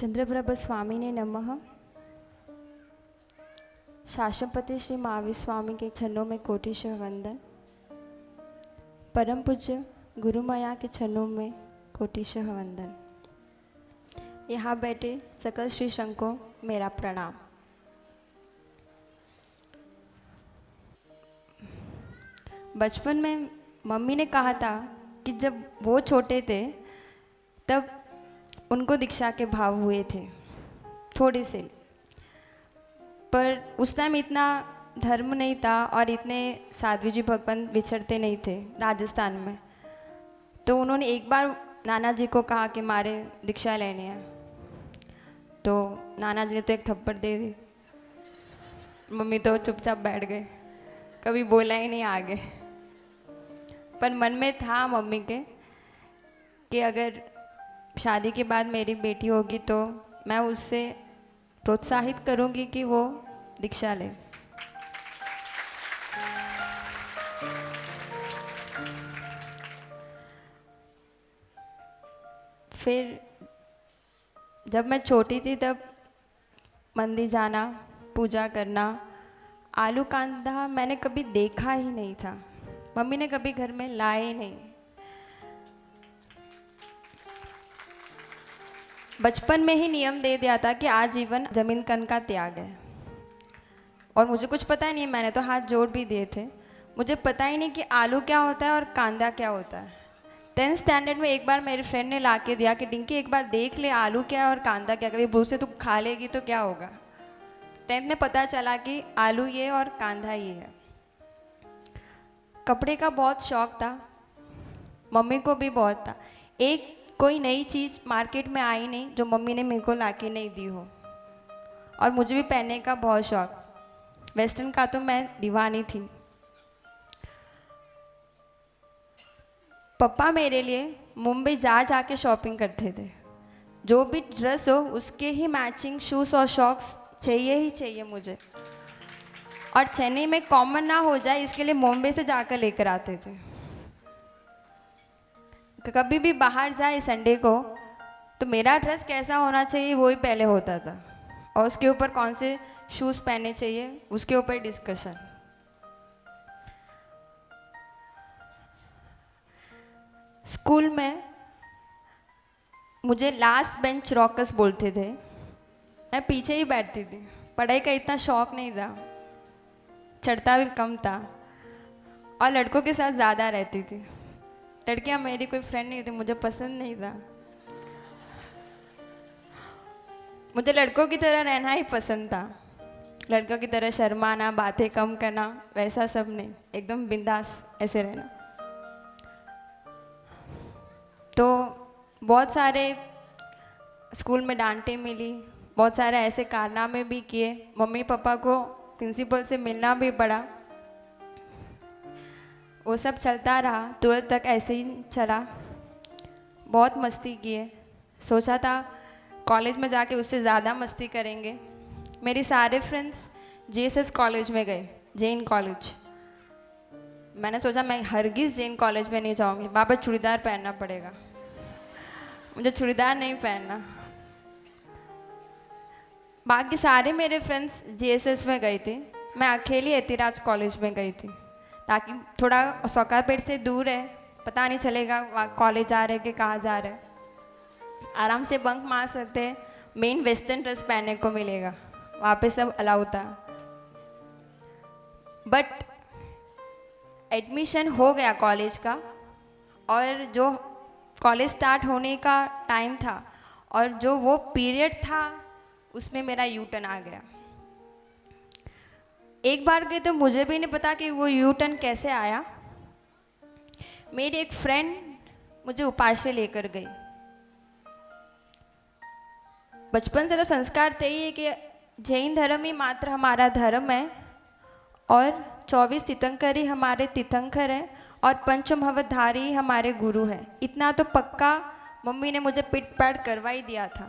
चंद्रप्रभ स्वामिने नमः। शासनपति श्री महावीर स्वामी के चरणों में कोटिशः वंदन। परम पूज्य गुरु माया के चरणों में कोटिशः वंदन। यहाँ बैठे सकल श्री संघ को मेरा प्रणाम। बचपन में मम्मी ने कहा था कि जब वो छोटे थे तब उनको दीक्षा के भाव हुए थे थोड़े से, पर उस टाइम इतना धर्म नहीं था और इतने साध्वी जी भगवान विचरते नहीं थे राजस्थान में। तो उन्होंने एक बार नाना जी को कहा कि मारे दीक्षा लेनी है, तो नाना जी ने तो एक थप्पड़ दे दी। मम्मी तो चुपचाप बैठ गए, कभी बोला ही नहीं आगे। पर मन में था मम्मी के कि अगर शादी के बाद मेरी बेटी होगी तो मैं उससे प्रोत्साहित करूंगी कि वो दीक्षा ले। फिर जब मैं छोटी थी तब मंदिर जाना, पूजा करना, आलू कांदा मैंने कभी देखा ही नहीं था। मम्मी ने कभी घर में लाए ही नहीं। बचपन में ही नियम दे दिया था कि आजीवन जमीन कन का त्याग है, और मुझे कुछ पता ही नहीं। मैंने तो हाथ जोड़ भी दिए थे, मुझे पता ही नहीं कि आलू क्या होता है और कांदा क्या होता है। 10th स्टैंडर्ड में एक बार मेरे फ्रेंड ने ला के दिया कि डिंकी एक बार देख ले आलू क्या है और कांदा क्या, कभी भूल से तू खा लेगी तो क्या होगा। 10th में पता चला कि आलू ये और कांदा ये है। कपड़े का बहुत शौक था, मम्मी को भी बहुत था। एक कोई नई चीज़ मार्केट में आई नहीं जो मम्मी ने मेरे को लाके नहीं दी हो, और मुझे भी पहनने का बहुत शौक। वेस्टर्न का तो मैं दीवानी थी। पापा मेरे लिए मुंबई जा के शॉपिंग करते थे। जो भी ड्रेस हो उसके ही मैचिंग शूज़ और शॉक्स चाहिए ही चाहिए मुझे, और चेन्नई में कॉमन ना हो जाए इसके लिए मुंबई से जाकर लेकर आते थे। कभी भी बाहर जाए संडे को तो मेरा ड्रेस कैसा होना चाहिए वो ही पहले होता था, और उसके ऊपर कौन से शूज़ पहनने चाहिए उसके ऊपर डिस्कशन। स्कूल में मुझे लास्ट बेंच रॉकर्स बोलते थे। मैं पीछे ही बैठती थी, पढ़ाई का इतना शौक नहीं था, चढ़ता भी कम था, और लड़कों के साथ ज़्यादा रहती थी। लड़कियां मेरी कोई फ्रेंड नहीं थी, मुझे पसंद नहीं था। मुझे लड़कों की तरह रहना ही पसंद था। लड़कों की तरह शर्माना, बातें कम करना, वैसा सब नहीं, एकदम बिंदास ऐसे रहना। तो बहुत सारे स्कूल में डांटे मिली, बहुत सारे ऐसे कारनामे भी किए। मम्मी पापा को प्रिंसिपल से मिलना भी पड़ा। वो सब चलता रहा, 12th तक ऐसे ही चला। बहुत मस्ती किए, सोचा था कॉलेज में जाके उससे ज़्यादा मस्ती करेंगे। मेरे सारे फ्रेंड्स JSS कॉलेज में गए, जैन कॉलेज। मैंने सोचा मैं हरगिज़ जैन कॉलेज में नहीं जाऊँगी, वहाँ पर चूड़ीदार पहनना पड़ेगा, मुझे चूड़ीदार नहीं पहनना। बाकी सारे मेरे फ्रेंड्स JSS में गए थे, मैं अकेली एतिराज कॉलेज में गई थी, ताकि थोड़ा सौकापेट से दूर है, पता नहीं चलेगा वहाँ कॉलेज जा रहे कि कहाँ जा रहे। आराम से बंक मार सकते हैं, मेन वेस्टर्न ड्रेस पहनने को मिलेगा, वहाँ पे सब अलाउ था। बट एडमिशन हो गया कॉलेज का, और जो कॉलेज स्टार्ट होने का टाइम था और जो वो पीरियड था उसमें मेरा यू टर्न आ गया। एक बार गए तो मुझे भी नहीं पता कि वो यू टर्न कैसे आया। मेरी एक फ्रेंड मुझे उपाश्रय लेकर गई। बचपन से तो संस्कार थे ही कि जैन धर्म ही मात्र हमारा धर्म है, और 24 तीर्थंकर ही हमारे तीर्थंकर हैं, और पंचमहवधारी ही हमारे गुरु हैं। इतना तो पक्का मम्मी ने मुझे पिट पैट करवा ही दिया था।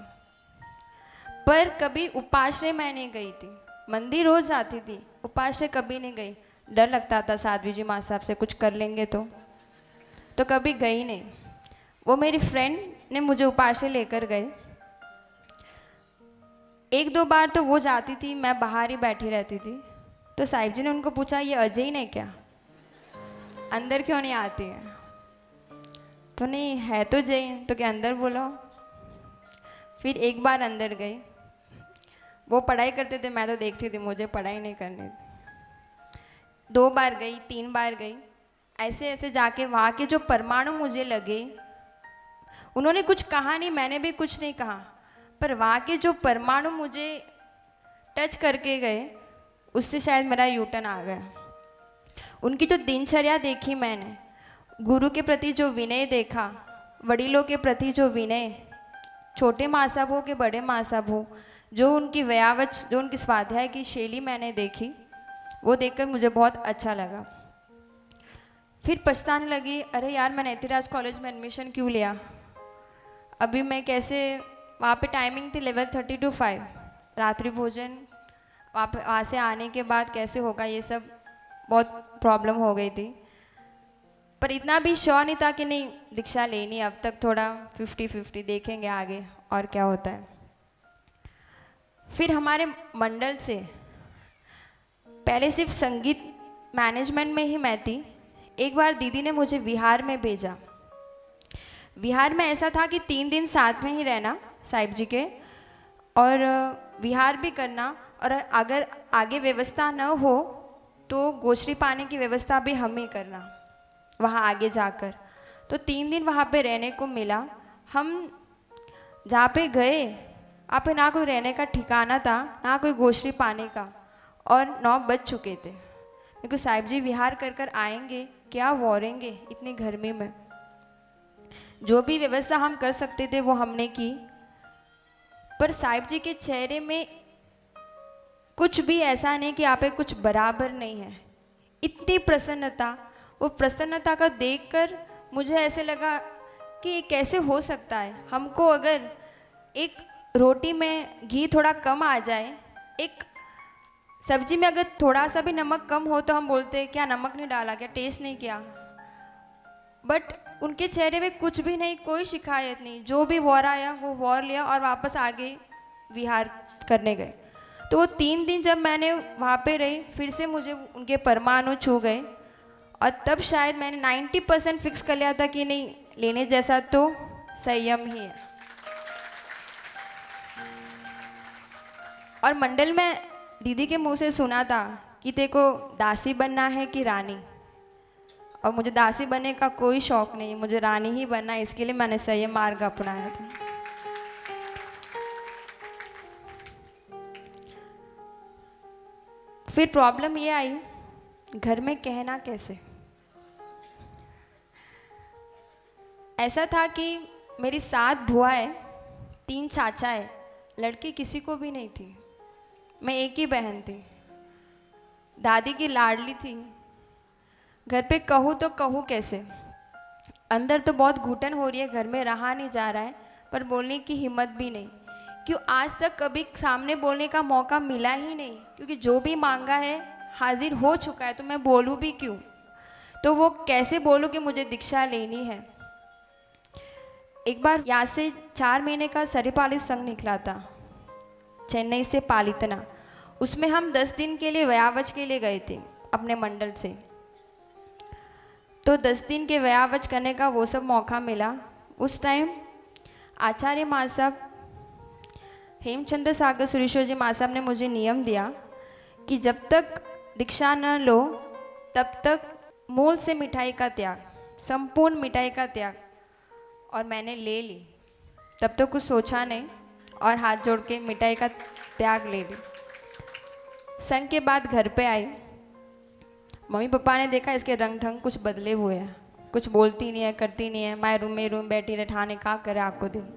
पर कभी उपाश्रय मैं नहीं गई थी। मंदिर रोज जाती थी, उपाश्रय कभी नहीं गई। डर लगता था साध्वी जी माँ साहब से कुछ कर लेंगे तो कभी गई नहीं। वो मेरी फ्रेंड ने मुझे उपाश्रय लेकर गए। एक दो बार तो वो जाती थी, मैं बाहर ही बैठी रहती थी। तो साहिब जी ने उनको पूछा, ये अजय ने क्या, अंदर क्यों नहीं आती है? तो नहीं है तो जैन, तो क्या अंदर बुलाओ। फिर एक बार अंदर गई, वो पढ़ाई करते थे, मैं तो देखती थी, मुझे पढ़ाई नहीं करनी थी। 2 बार गई, 3 बार गई, ऐसे ऐसे जाके वहाँ के जो परमाणु मुझे लगे, उन्होंने कुछ कहा नहीं, मैंने भी कुछ नहीं कहा, पर वहाँ के जो परमाणु मुझे टच करके गए, उससे शायद मेरा यूटर्न आ गया। उनकी जो दिनचर्या देखी मैंने, गुरु के प्रति जो विनय देखा, वडीलों के प्रति जो विनय, छोटे माँ साहब हो के बड़े माँ साहब हो, जो उनकी व्यावच, जो उनकी स्वाध्याय की शैली मैंने देखी, वो देखकर मुझे बहुत अच्छा लगा। फिर पछताने लगी, अरे यार मैंने एतिराज कॉलेज में एडमिशन क्यों लिया, अभी मैं कैसे, वहाँ पे टाइमिंग थी 11:30 to 5, रात्रि भोजन, वहाँ से आने के बाद कैसे होगा, ये सब बहुत प्रॉब्लम हो गई थी। पर इतना भी श्योर नहीं था कि नहीं दीक्षा लेनी, अब तक थोड़ा 50-50, देखेंगे आगे और क्या होता है। फिर हमारे मंडल से पहले सिर्फ संगीत मैनेजमेंट में ही मैं थी, एक बार दीदी ने मुझे विहार में भेजा। विहार में ऐसा था कि 3 दिन साथ में ही रहना साहिब जी के, और विहार भी करना, और अगर आगे व्यवस्था न हो तो गोश्री पाने की व्यवस्था भी हम ही करना वहाँ आगे जाकर। तो 3 दिन वहाँ पे रहने को मिला। हम जहाँ पे गए, वहाँ पे ना कोई रहने का ठिकाना था, ना कोई गोश्री पाने का, और 9 बज चुके थे, क्योंकि साहिब जी विहार कर कर आएंगे, क्या वॉरेंगे इतनी गर्मी में। जो भी व्यवस्था हम कर सकते थे वो हमने की, पर साहिब जी के चेहरे में कुछ भी ऐसा नहीं कि यहाँ पे कुछ बराबर नहीं है, इतनी प्रसन्नता। वो प्रसन्नता का देखकर मुझे ऐसे लगा कि ये कैसे हो सकता है। हमको अगर एक रोटी में घी थोड़ा कम आ जाए, एक सब्जी में अगर थोड़ा सा भी नमक कम हो तो हम बोलते हैं क्या नमक नहीं डाला, क्या टेस्ट नहीं किया, बट उनके चेहरे में कुछ भी नहीं, कोई शिकायत नहीं। जो भी वॉर आया वो वॉर लिया और वापस आगे विहार करने गए। तो वो 3 दिन जब मैंने वहाँ पे रही, फिर से मुझे उनके परमाणु छू गए, और तब शायद मैंने 90% फिक्स कर लिया था कि नहीं, लेने जैसा तो संयम ही है। और मंडल में दीदी के मुंह से सुना था कि तेरे को दासी बनना है कि रानी, और मुझे दासी बनने का कोई शौक नहीं, मुझे रानी ही बनना है, इसके लिए मैंने संयम मार्ग अपनाया था। फिर प्रॉब्लम ये आई, घर में कहना कैसे। ऐसा था कि मेरी 7 बुआएं, 3 चाचाएं, लड़की किसी को भी नहीं थी, मैं एक ही बहन थी, दादी की लाडली थी। घर पे कहूँ तो कहूँ कैसे, अंदर तो बहुत घुटन हो रही है, घर में रहा नहीं जा रहा है, पर बोलने की हिम्मत भी नहीं। क्यों आज तक कभी सामने बोलने का मौका मिला ही नहीं, क्योंकि जो भी मांगा है हाजिर हो चुका है, तो मैं बोलूँ भी क्यों। तो वो कैसे बोलूँ कि मुझे दीक्षा लेनी है। एक बार यहाँ से 4 महीने का सरिपाली संघ निकला था, चेन्नई से पालितना, उसमें हम 10 दिन के लिए व्यावच के लिए गए थे अपने मंडल से। तो 10 दिन के व्यावच करने का वो सब मौका मिला। उस टाइम आचार्य माँ साहब, हेमचंद्र सागर सुरेश्वर जी माँ साहब ने मुझे नियम दिया कि जब तक दीक्षा न लो तब तक मूल से मिठाई का त्याग, संपूर्ण मिठाई का त्याग। और मैंने ले ली, तब तो कुछ सोचा नहीं, और हाथ जोड़ के मिठाई का त्याग ले ली। संग के बाद घर पे आई, मम्मी पापा ने देखा इसके रंग ढंग कुछ बदले हुए हैं, कुछ बोलती नहीं है, करती नहीं है, मैं रूम बैठी रहे, ठाने का करे आपको दिन।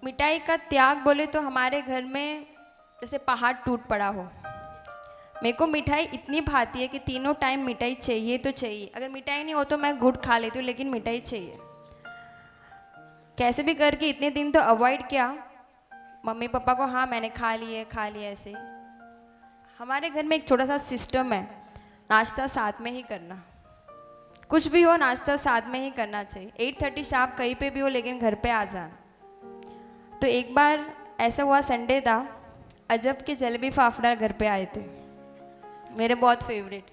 मिठाई का त्याग बोले तो हमारे घर में जैसे पहाड़ टूट पड़ा हो। मेरे को मिठाई इतनी भाती है कि तीनों टाइम मिठाई चाहिए तो चाहिए, अगर मिठाई नहीं हो तो मैं गुड़ खा लेती हूँ, लेकिन मिठाई चाहिए। कैसे भी करके इतने दिन तो अवॉइड किया मम्मी पापा को, हाँ मैंने खा लिया ऐसे ही। हमारे घर में एक छोटा सा सिस्टम है, नाश्ता साथ में ही करना, कुछ भी हो नाश्ता साथ में ही करना चाहिए। 8:30 शाम कहीं पे भी हो, लेकिन घर पे आ जाना। तो एक बार ऐसा हुआ, संडे था, अजब के जलेबी फाफड़ा घर पे आए थे, मेरे बहुत फेवरेट।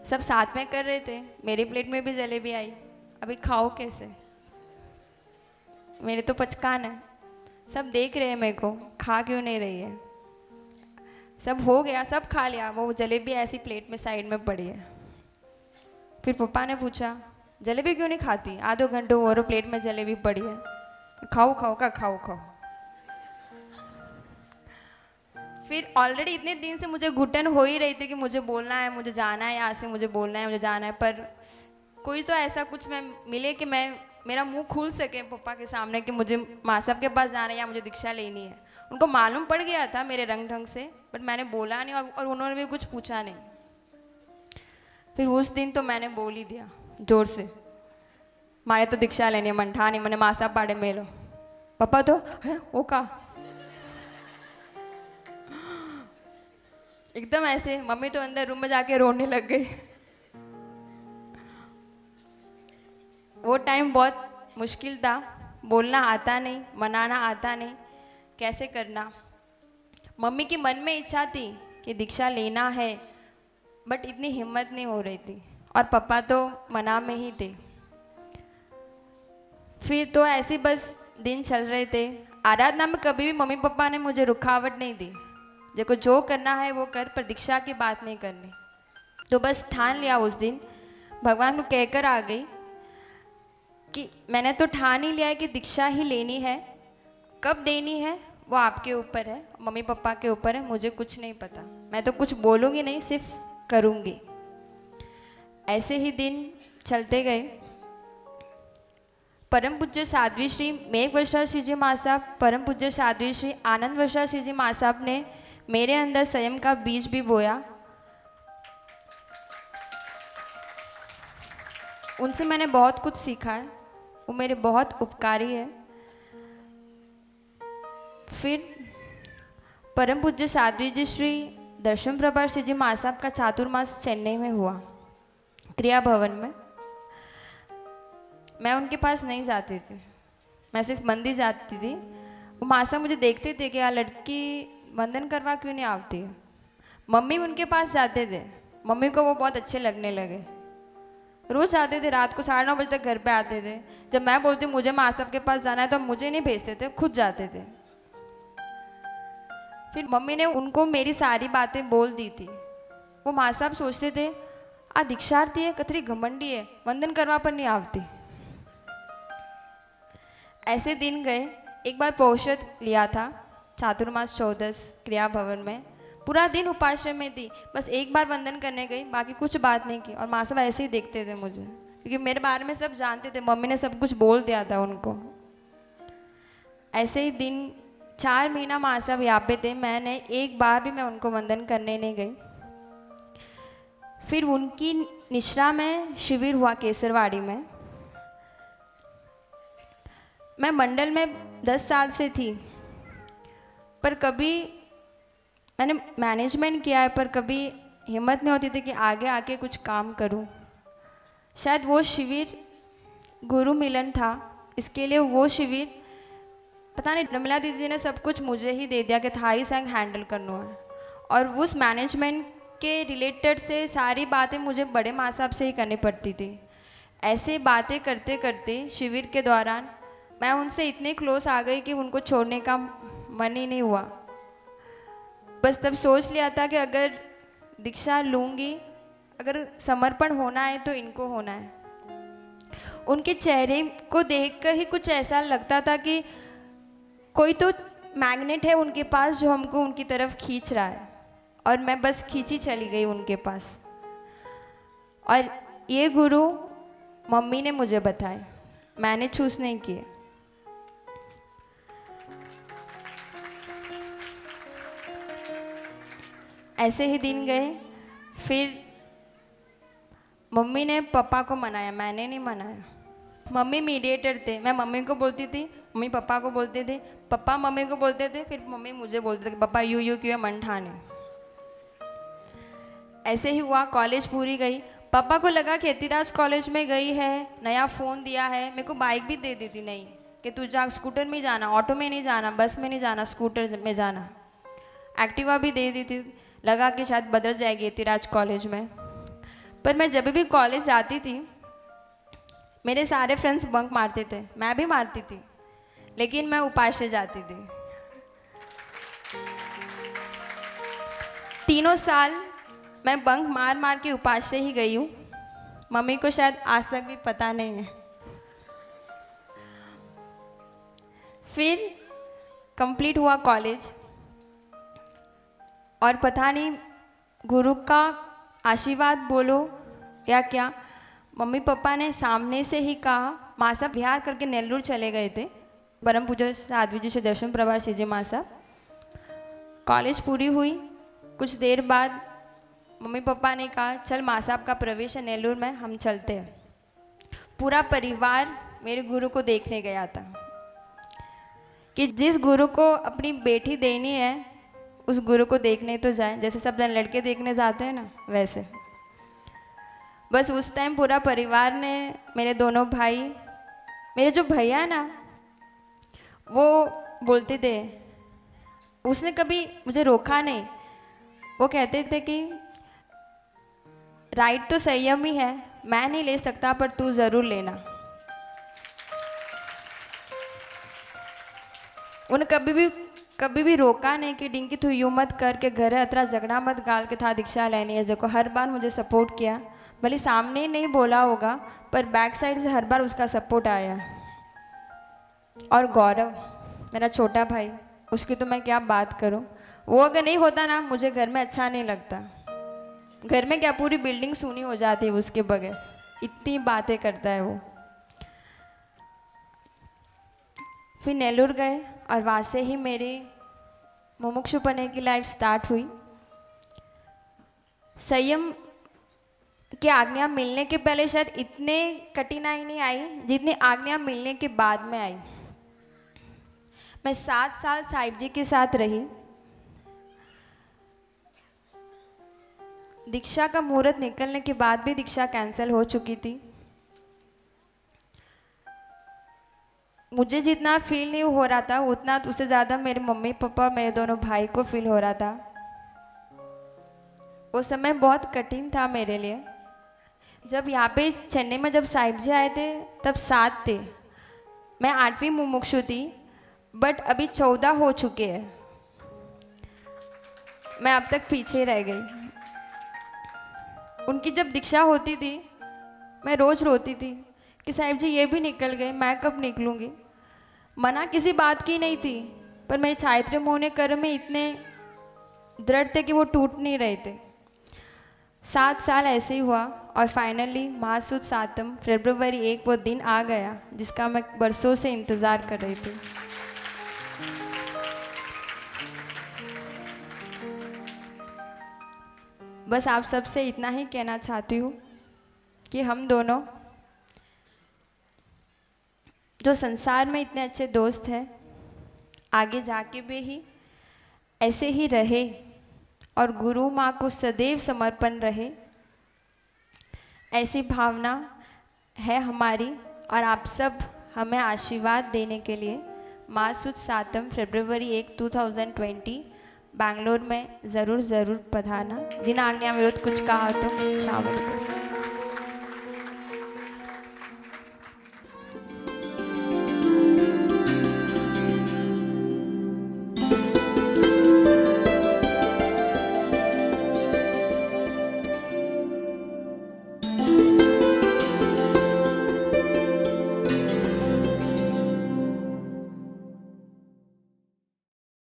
सब साथ में कर रहे थे, मेरी प्लेट में भी जलेबी आई। अभी खाओ कैसे, मेरे तो पचकान है। सब देख रहे हैं मेरे को, खा क्यों नहीं रही है। सब हो गया, सब खा लिया, वो जलेबी ऐसी प्लेट में साइड में पड़ी है। फिर पापा ने पूछा जलेबी क्यों नहीं खाती, आधो घंटे और प्लेट में जलेबी पड़ी है। खाओ खाओ का खाओ खाओ। फिर ऑलरेडी इतने दिन से मुझे घुटन हो ही रही थी कि मुझे बोलना है, मुझे जाना है यहाँ से, मुझे बोलना है, मुझे जाना है, पर कोई तो ऐसा कुछ मैं मिले कि मैं मेरा मुंह खुल सके पापा के सामने कि मुझे माँ साहब के पास जाना है या मुझे दीक्षा लेनी है। उनको मालूम पड़ गया था मेरे रंग ढंग से, बट मैंने बोला नहीं और उन्होंने भी कुछ पूछा नहीं। फिर उस दिन तो मैंने बोल ही दिया जोर से, मारे तो दीक्षा लेनी है, मंठा नहीं, मैंने माँ साहब पाड़े में लो। पापा तो है वो का एकदम ऐसे। मम्मी तो अंदर रूम में जाके रोने लग गई। वो टाइम बहुत मुश्किल था, बोलना आता नहीं, मनाना आता नहीं, कैसे करना। मम्मी की मन में इच्छा थी कि दीक्षा लेना है, बट इतनी हिम्मत नहीं हो रही थी, और पापा तो मना में ही थे। फिर तो ऐसे बस दिन चल रहे थे। आराधना में कभी भी मम्मी पापा ने मुझे रुकावट नहीं दी, देखो जो करना है वो कर, पर दीक्षा की बात नहीं करनी। तो बस ठान लिया उस दिन, भगवान को कहकर आ गई कि मैंने तो ठान ही लिया है कि दीक्षा ही लेनी है, कब देनी है वो आपके ऊपर है, मम्मी पापा के ऊपर है, मुझे कुछ नहीं पता। मैं तो कुछ बोलूँगी नहीं, सिर्फ करूँगी। ऐसे ही दिन चलते गए। परम पूज्य साध्वी श्री मेघ वर्षा श्री जी माँ साहब, परम पूज्य साध्वी श्री आनंद वर्षा श्री जी माँ साहब ने मेरे अंदर संयम का बीज भी बोया। उनसे मैंने बहुत कुछ सीखा है, वो मेरे बहुत उपकारी है। फिर परम पूज्य साध्वी जी श्री दर्शन प्रभा श्री जी माँ साहब का चातुर्मास चेन्नई में हुआ, क्रिया भवन में। मैं उनके पास नहीं जाती थी, मैं सिर्फ मंदिर जाती थी। वो माँ साहब मुझे देखते थे कि यार लड़की वंदन करवा क्यों नहीं आती है। मम्मी उनके पास जाते थे, मम्मी को वो बहुत अच्छे लगने लगे। रोज़ जाते थे, रात को 9:30 बजे तक घर पे आते थे। जब मैं बोलती मुझे माँ साहब के पास जाना है तो मुझे नहीं भेजते थे, खुद जाते थे। फिर मम्मी ने उनको मेरी सारी बातें बोल दी थी। वो माँ साहब सोचते थे आ दीक्षार्थी है, कतरी घमंडी है, वंदन करवा पर नहीं आवती। ऐसे दिन गए। एक बार पौषध लिया था, चातुर्मास 14 क्रिया भवन में, पूरा दिन उपाश्रय में थी। बस एक बार वंदन करने गई, बाकी कुछ बात नहीं की। और माँ साहब ऐसे ही देखते थे मुझे, क्योंकि मेरे बारे में सब जानते थे, मम्मी ने सब कुछ बोल दिया था उनको। ऐसे ही दिन 4 महीना माँ साहब यहाँ पे थे, मैंने एक बार भी मैं उनको वंदन करने नहीं गई। फिर उनकी निश्रा में शिविर हुआ केसरवाड़ी में। मैं मंडल में 10 साल से थी, पर कभी मैंने मैनेजमेंट किया है, पर कभी हिम्मत नहीं होती थी कि आगे आके कुछ काम करूं। शायद वो शिविर गुरु मिलन था, इसके लिए वो शिविर पता नहीं, रमिला दीदी ने सब कुछ मुझे ही दे दिया कि थारी संग हैंडल करना है। और उस मैनेजमेंट के रिलेटेड से सारी बातें मुझे बड़े माँ साहब से ही करनी पड़ती थी। ऐसे बातें करते करते शिविर के दौरान मैं उनसे इतने क्लोज आ गई कि उनको छोड़ने का मन ही नहीं हुआ। बस तब सोच लिया था कि अगर दीक्षा लूँगी, अगर समर्पण होना है तो इनको होना है। उनके चेहरे को देखकर ही कुछ ऐसा लगता था कि कोई तो मैग्नेट है उनके पास जो हमको उनकी तरफ खींच रहा है, और मैं बस खींची चली गई उनके पास। और ये गुरु मम्मी ने मुझे बताए, मैंने चूज नहीं किए। ऐसे ही दिन गए। फिर मम्मी ने पापा को मनाया, मैंने नहीं मनाया। मम्मी मीडिएटर थे, मैं मम्मी को बोलती थी, मम्मी पापा को बोलते थे, पापा मम्मी को बोलते थे, फिर मम्मी मुझे बोलते थे कि पापा यू क्यों है, मन ठाने। ऐसे ही हुआ। कॉलेज पूरी गई। पापा को लगा कि यतिराज कॉलेज में गई है, नया फ़ोन दिया है, मेरे को बाइक भी दे दी थी। नहीं, कि तू जा स्कूटर में ही जाना, ऑटो में नहीं जाना, बस में नहीं जाना, स्कूटर में जाना। एक्टिवा भी दे दी थी, लगा कि शायद बदल जाएगी यतिराज कॉलेज में। पर मैं जब भी कॉलेज जाती थी मेरे सारे फ्रेंड्स बंक मारते थे, मैं भी मारती थी, लेकिन मैं उपाश्य जाती थी। 3 साल मैं बंक मार मार के उपाश्य ही गई हूँ। मम्मी को शायद आज तक भी पता नहीं है। फिर कंप्लीट हुआ कॉलेज, और पता नहीं गुरु का आशीर्वाद बोलो या क्या, मम्मी पापा ने सामने से ही कहा, माँ साहब बिहार करके नेल्लूर चले गए थे, परम पूज्य साध्वी जी से दर्शन प्रभा जी माँ साहब। कॉलेज पूरी हुई, कुछ देर बाद मम्मी पापा ने कहा चल माँ साहब का प्रवेश है नेल्लूर में, हम चलते हैं। पूरा परिवार मेरे गुरु को देखने गया था कि जिस गुरु को अपनी बेटी देनी है उस गुरु को देखने तो जाए, जैसे सब जन लड़के देखने जाते हैं ना वैसे। बस उस टाइम पूरा परिवार ने, मेरे दोनों भाई, मेरे जो भैया है ना वो बोलते थे, उसने कभी मुझे रोका नहीं, वो कहते थे कि राइट तो संयम ही है, मैं नहीं ले सकता पर तू ज़रूर लेना। उन्हें कभी भी रोका नहीं कि डिंकी तू यूँ मत कर के घर अतरा झगड़ा मत गाल के था दीक्षा लेनी है। जो हर बार मुझे सपोर्ट किया, भले सामने नहीं बोला होगा पर बैक साइड से हर बार उसका सपोर्ट आया। और गौरव मेरा छोटा भाई, उसकी तो मैं क्या बात करूं, वो अगर नहीं होता ना मुझे घर में अच्छा नहीं लगता। घर में क्या पूरी बिल्डिंग सूनी हो जाती है उसके बगैर, इतनी बातें करता है वो। फिर नेल्लूर गए और वहाँ से ही मेरे मुमुक्षुपने की लाइफ स्टार्ट हुई। संयम की आज्ञा मिलने के पहले शायद इतने कठिनाई नहीं आई जितनी आज्ञा मिलने के बाद में आई। मैं 7 साल साहिब जी के साथ रही। दीक्षा का मुहूर्त निकलने के बाद भी दीक्षा कैंसिल हो चुकी थी। मुझे जितना फील नहीं हो रहा था उतना उससे ज़्यादा मेरे मम्मी पापा और मेरे दोनों भाई को फील हो रहा था। वो समय बहुत कठिन था मेरे लिए। जब यहाँ पे चेन्नई में जब साहिब जी आए थे तब 7 थे, मैं 8वीं मुमुक्षु थी, बट अभी 14 हो चुके हैं। मैं अब तक पीछे रह गई। उनकी जब दीक्षा होती थी मैं रोज़ रोती थी कि साहिब जी ये भी निकल गए, मैं कब निकलूँगी। मना किसी बात की नहीं थी, पर मेरे चारित्र मोहने कर्म में इतने दृढ़ थे कि वो टूट नहीं रहे थे। 7 साल ऐसे ही हुआ और फाइनली महासुद सातम फरवरी 1 वो दिन आ गया जिसका मैं बरसों से इंतज़ार कर रही थी। बस आप सबसे इतना ही कहना चाहती हूँ कि हम दोनों जो संसार में इतने अच्छे दोस्त हैं, आगे जाके भी ही ऐसे ही रहे और गुरु माँ को सदैव समर्पण रहे, ऐसी भावना है हमारी। और आप सब हमें आशीर्वाद देने के लिए महासुद सातम फरवरी 1 2020 बैंगलोर में ज़रूर पधारना। जिन आज्ञा विरुद्ध कुछ कहा तो क्षमा करो।